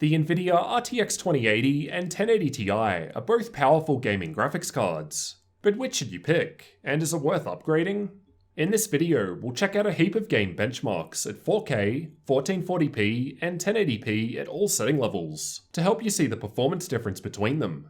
The Nvidia RTX 2080 and 1080 Ti are both powerful gaming graphics cards, but which should you pick, and is it worth upgrading? In this video, we'll check out a heap of game benchmarks at 4K, 1440p, and 1080p at all setting levels, to help you see the performance difference between them.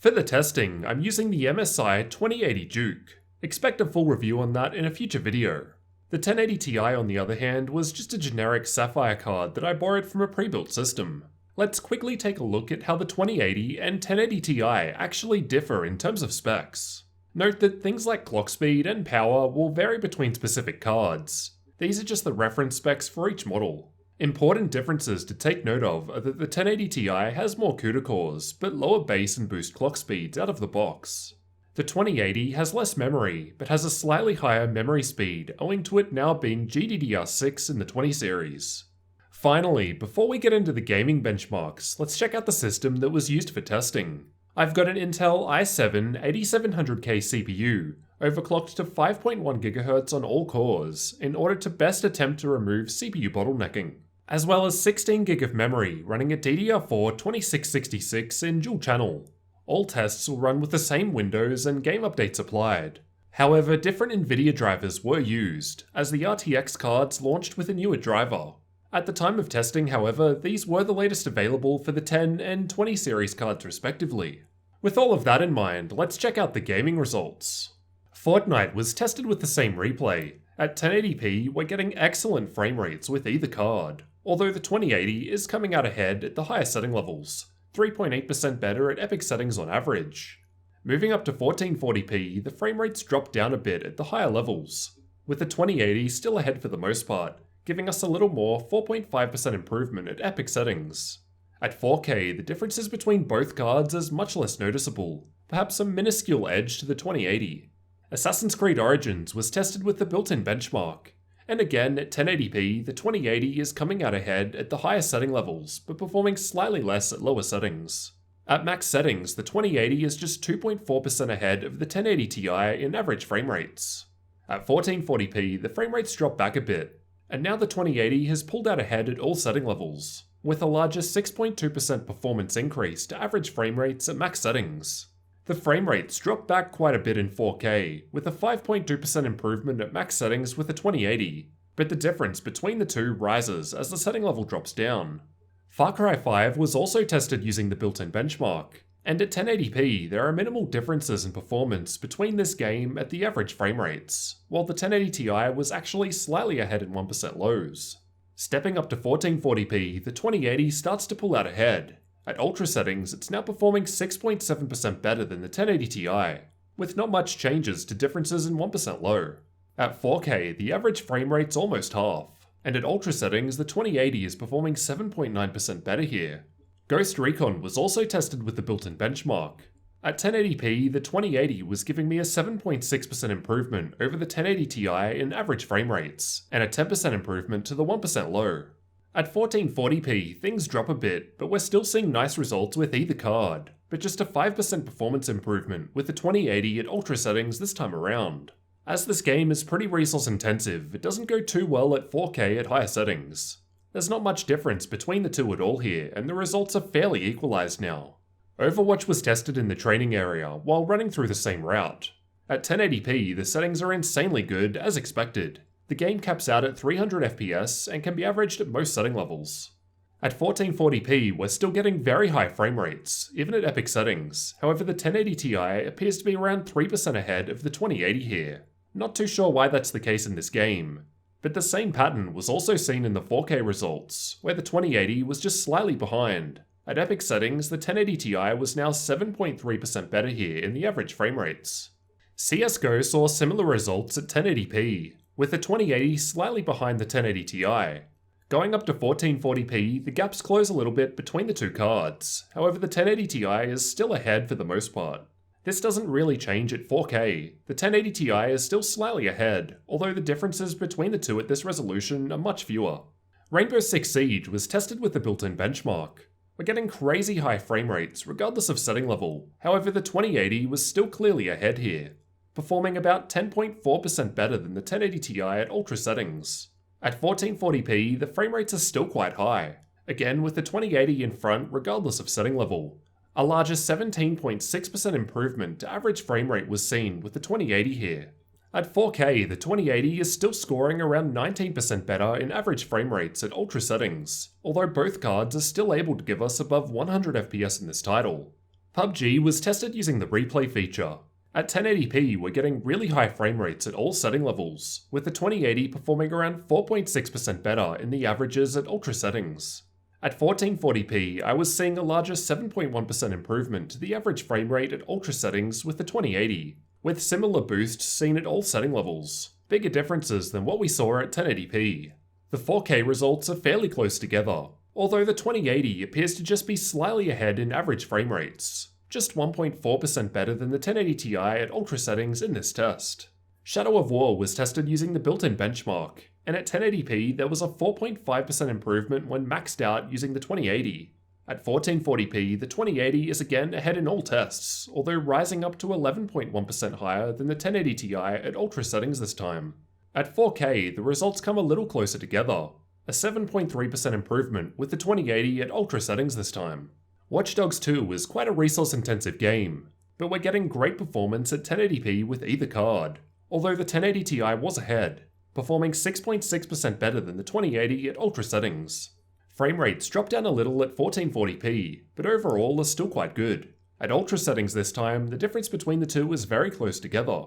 For the testing, I'm using the MSI 2080 Duke. Expect a full review on that in a future video. The 1080 Ti, on the other hand, was just a generic Sapphire card that I borrowed from a pre-built system. Let's quickly take a look at how the 2080 and 1080 Ti actually differ in terms of specs. Note that things like clock speed and power will vary between specific cards. These are just the reference specs for each model. Important differences to take note of are that the 1080 Ti has more CUDA cores, but lower base and boost clock speeds out of the box. The 2080 has less memory, but has a slightly higher memory speed owing to it now being GDDR6 in the 20 series. Finally, before we get into the gaming benchmarks, let's check out the system that was used for testing. I've got an Intel i7 8700K CPU, overclocked to 5.1 GHz on all cores, in order to best attempt to remove CPU bottlenecking, as well as 16 GB of memory running at DDR4 2666 in dual channel. All tests will run with the same Windows and game updates applied. However, different Nvidia drivers were used, as the RTX cards launched with a newer driver. At the time of testing, however, these were the latest available for the 10 and 20 series cards respectively. With all of that in mind, let's check out the gaming results. Fortnite was tested with the same replay. At 1080p, we're getting excellent frame rates with either card, although the 2080 is coming out ahead at the higher setting levels, 3.8% better at epic settings on average. Moving up to 1440p, the frame rates drop down a bit at the higher levels, with the 2080 still ahead for the most part, giving us a little more 4.5% improvement at epic settings. At 4K, the differences between both cards is much less noticeable, perhaps a minuscule edge to the 2080. Assassin's Creed Origins was tested with the built-in benchmark, and again at 1080p, the 2080 is coming out ahead at the higher setting levels, but performing slightly less at lower settings. At max settings, the 2080 is just 2.4% ahead of the 1080 Ti in average frame rates. At 1440p, the frame rates drop back a bit, and now the 2080 has pulled out ahead at all setting levels, with a larger 6.2% performance increase to average frame rates at max settings. The frame rates drop back quite a bit in 4K, with a 5.2% improvement at max settings with the 2080, but the difference between the two rises as the setting level drops down. Far Cry 5 was also tested using the built-in benchmark, and at 1080p there are minimal differences in performance between this game at the average frame rates, while the 1080 Ti was actually slightly ahead in 1% lows. Stepping up to 1440p, the 2080 starts to pull out ahead. At ultra settings, it's now performing 6.7% better than the 1080 Ti, with not much changes to differences in 1% low. At 4K, the average frame rate's almost half, and at ultra settings, the 2080 is performing 7.9% better here. Ghost Recon was also tested with the built-in benchmark. At 1080p, the 2080 was giving me a 7.6% improvement over the 1080 Ti in average frame rates, and a 10% improvement to the 1% low. At 1440p, things drop a bit, but we're still seeing nice results with either card, but just a 5% performance improvement with the 2080 at ultra settings this time around. As this game is pretty resource intensive, it doesn't go too well at 4K at higher settings. There's not much difference between the two at all here, and the results are fairly equalized now. Overwatch was tested in the training area while running through the same route. At 1080p, the settings are insanely good, as expected. The game caps out at 300 FPS and can be averaged at most setting levels. At 1440p, we're still getting very high frame rates, even at epic settings. However, the 1080 Ti appears to be around 3% ahead of the 2080 here. Not too sure why that's the case in this game, but the same pattern was also seen in the 4K results, where the 2080 was just slightly behind. At epic settings, the 1080 Ti was now 7.3% better here in the average frame rates. CSGO saw similar results at 1080p, with the 2080 slightly behind the 1080 Ti. Going up to 1440p, the gaps close a little bit between the two cards, however the 1080 Ti is still ahead for the most part. This doesn't really change at 4K, the 1080 Ti is still slightly ahead, although the differences between the two at this resolution are much fewer. Rainbow Six Siege was tested with the built-in benchmark. We're getting crazy high frame rates regardless of setting level, however the 2080 was still clearly ahead here. performing about 10.4% better than the 1080 Ti at ultra settings. At 1440p, the frame rates are still quite high, again with the 2080 in front regardless of setting level. A larger 17.6% improvement to average frame rate was seen with the 2080 here. At 4K, the 2080 is still scoring around 19% better in average frame rates at ultra settings, although both cards are still able to give us above 100 FPS in this title. PUBG was tested using the replay feature. At 1080p, we're getting really high frame rates at all setting levels, with the 2080 performing around 4.6% better in the averages at ultra settings. At 1440p, I was seeing a larger 7.1% improvement to the average frame rate at ultra settings with the 2080, with similar boosts seen at all setting levels, bigger differences than what we saw at 1080p. The 4K results are fairly close together, although the 2080 appears to just be slightly ahead in average frame rates, just 1.4% better than the 1080 Ti at ultra settings in this test. Shadow of War was tested using the built-in benchmark, and at 1080p there was a 4.5% improvement when maxed out using the 2080. At 1440p, the 2080 is again ahead in all tests, although rising up to 11.1% higher than the 1080 Ti at ultra settings this time. At 4K, the results come a little closer together, a 7.3% improvement with the 2080 at ultra settings this time. Watch Dogs 2 is quite a resource-intensive game, but we're getting great performance at 1080p with either card, although the 1080 Ti was ahead, performing 6.6% better than the 2080 at ultra settings. Frame rates dropped down a little at 1440p, but overall are still quite good. At ultra settings this time, the difference between the two was very close together.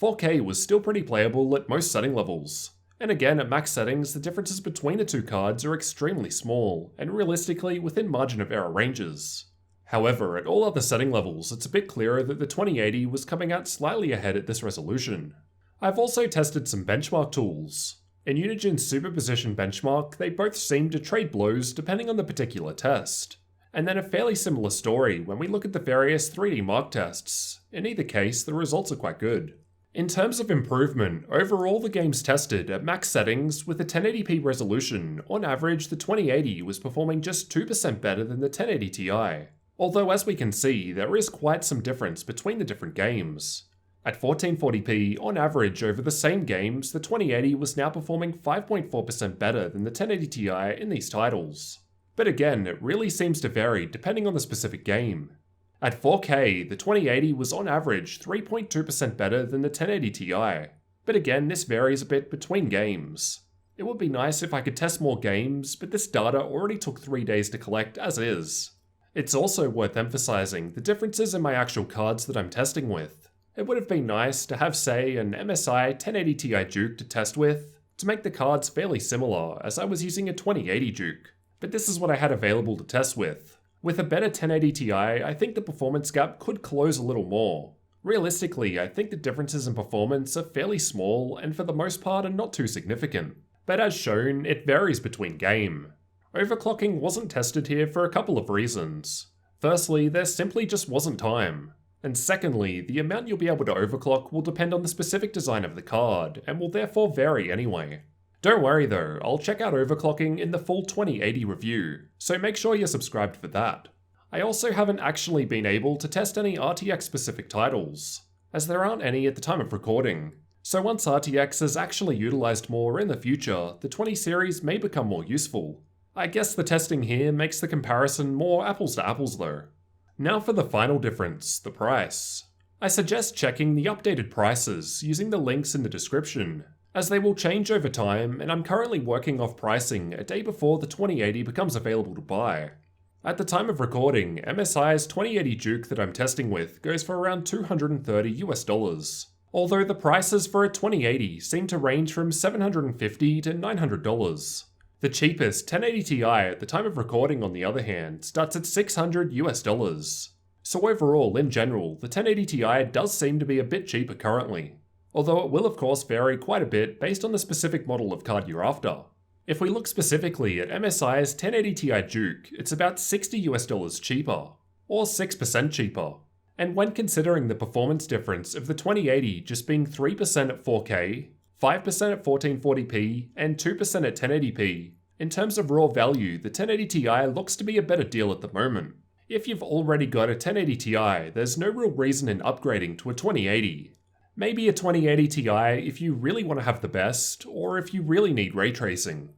4K was still pretty playable at most setting levels, and again at max settings the differences between the two cards are extremely small, and realistically within margin of error ranges. However, at all other setting levels it's a bit clearer that the 2080 was coming out slightly ahead at this resolution. I've also tested some benchmark tools. In Unigen's superposition benchmark, they both seem to trade blows depending on the particular test. And then a fairly similar story when we look at the various 3D mark tests. In either case, the results are quite good. In terms of improvement, overall the games tested at max settings with a 1080p resolution, on average the 2080 was performing just 2% better than the 1080 Ti. Although as we can see, there is quite some difference between the different games. At 1440p, on average over the same games, the 2080 was now performing 5.4% better than the 1080 Ti in these titles. But again, it really seems to vary depending on the specific game. At 4K, the 2080 was on average 3.2% better than the 1080 Ti. But again, this varies a bit between games. It would be nice if I could test more games, but this data already took 3 days to collect as is. It's also worth emphasizing the differences in my actual cards that I'm testing with. It would have been nice to have, say, an MSI 1080 Ti Duke to test with, to make the cards fairly similar, as I was using a 2080 Duke. But this is what I had available to test with. With a better 1080 Ti, I think the performance gap could close a little more. Realistically, I think the differences in performance are fairly small, and for the most part are not too significant. But as shown, it varies between game. Overclocking wasn't tested here for a couple of reasons. Firstly, there simply just wasn't time. And secondly, the amount you'll be able to overclock will depend on the specific design of the card, and will therefore vary anyway. Don't worry though, I'll check out overclocking in the full 2080 review, so make sure you're subscribed for that. I also haven't actually been able to test any RTX specific titles, as there aren't any at the time of recording. So once RTX is actually utilised more in the future, the 20 series may become more useful. I guess the testing here makes the comparison more apples to apples though. Now for the final difference, the price. I suggest checking the updated prices using the links in the description, as they will change over time and I'm currently working off pricing a day before the 2080 becomes available to buy. At the time of recording, MSI's 2080 Duke that I'm testing with goes for around $230 although the prices for a 2080 seem to range from $750 to $900. The cheapest 1080 Ti at the time of recording, on the other hand, starts at $600. So overall, in general, the 1080 Ti does seem to be a bit cheaper currently, although it will of course vary quite a bit based on the specific model of card you're after. If we look specifically at MSI's 1080 Ti Duke, it's about $60 cheaper, or 6% cheaper. And when considering the performance difference of the 2080 just being 3% at 4K, 5% at 1440p, and 2% at 1080p, in terms of raw value, the 1080 Ti looks to be a better deal at the moment. If you've already got a 1080 Ti, there's no real reason in upgrading to a 2080. Maybe a 2080 Ti if you really want to have the best, or if you really need ray tracing.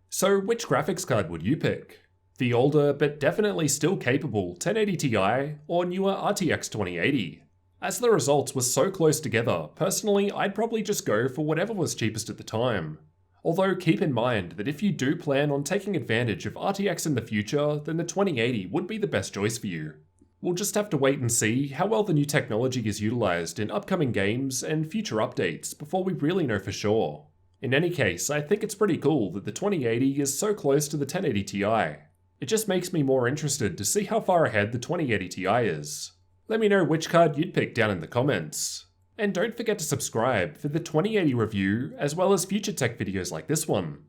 So which graphics card would you pick? The older but definitely still capable 1080 Ti or newer RTX 2080? As the results were so close together, personally I'd probably just go for whatever was cheapest at the time. Although keep in mind that if you do plan on taking advantage of RTX in the future, then the 2080 would be the best choice for you. We'll just have to wait and see how well the new technology is utilised in upcoming games and future updates before we really know for sure. In any case, I think it's pretty cool that the 2080 is so close to the 1080 Ti. It just makes me more interested to see how far ahead the 2080 Ti is. Let me know which card you'd pick down in the comments. And don't forget to subscribe for the 2080 review as well as future tech videos like this one.